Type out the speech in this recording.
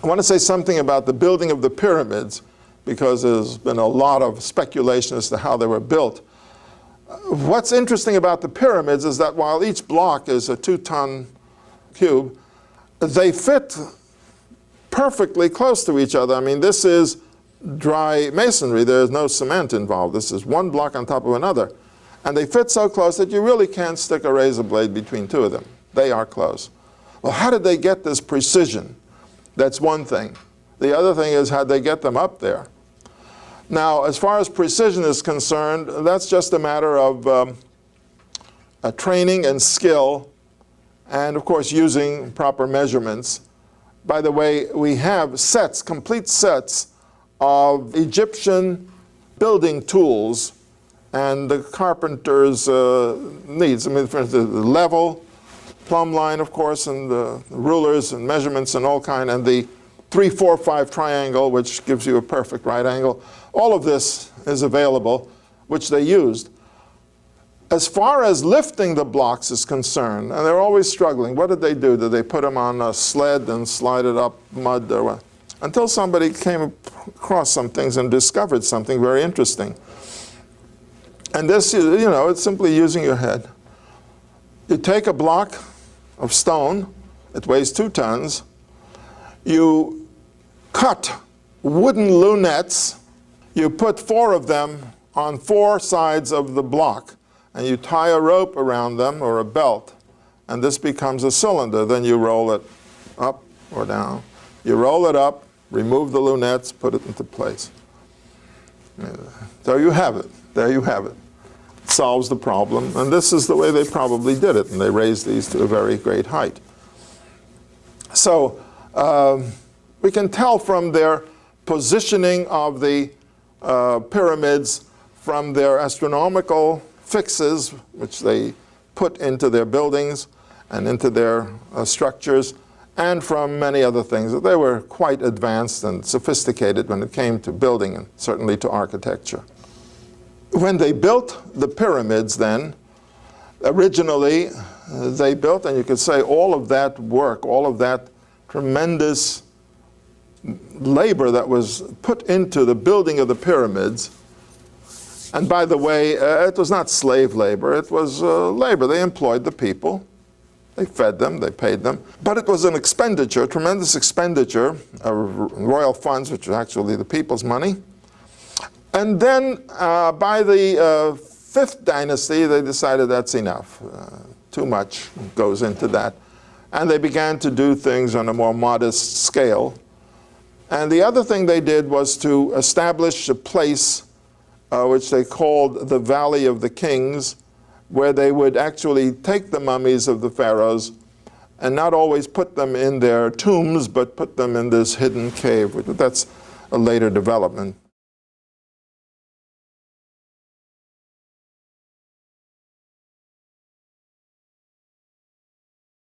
I want to say something about the building of the pyramids, because there's been a lot of speculation as to how they were built. What's interesting about the pyramids is that while each block is a 2-ton cube, they fit perfectly close to each other. I mean, this is dry masonry. There's no cement involved. This is one block on top of another. And they fit so close that you really can't stick a razor blade between two of them. They are close. Well, how did they get this precision? That's one thing. The other thing is, how'd they get them up there? Now, as far as precision is concerned, that's just a matter of training and skill, and of course using proper measurements. By the way, we have sets, complete sets of Egyptian building tools and the carpenter's needs. I mean, for instance, the level, plumb line, of course, and the rulers and measurements and all kind, and the 3, 4, 5 triangle, which gives you a perfect right angle. All of this is available, which they used. As far as lifting the blocks is concerned, and they're always struggling, what did they do? Did they put them on a sled and slide it up mud or what? Until somebody came across some things and discovered something very interesting. And this, you know, it's simply using your head. You take a block of stone, it weighs 2 tons, you cut wooden lunettes, you put 4 of them on 4 sides of the block, and you tie a rope around them or a belt, and this becomes a cylinder. Then you roll it up or down. You roll it up, remove the lunettes, put it into place. There you have it. There you have it. It solves the problem, and this is the way they probably did it, and they raised these to a very great height. So we can tell from their positioning of the pyramids, from their astronomical fixes, which they put into their buildings and into their structures, and from many other things, that they were quite advanced and sophisticated when it came to building and certainly to architecture. When they built the pyramids then, originally they built, and you could say all of that work, all of that tremendous labor that was put into the building of the pyramids. And by the way, it was not slave labor, it was labor. They employed the people, they fed them, they paid them. But it was an expenditure, a tremendous expenditure of royal funds, which was actually the people's money. And then by the 5th dynasty, they decided that's enough. Too much goes into that. And they began to do things on a more modest scale. And the other thing they did was to establish a place which they called the Valley of the Kings, where they would actually take the mummies of the pharaohs and not always put them in their tombs, but put them in this hidden cave. That's a later development.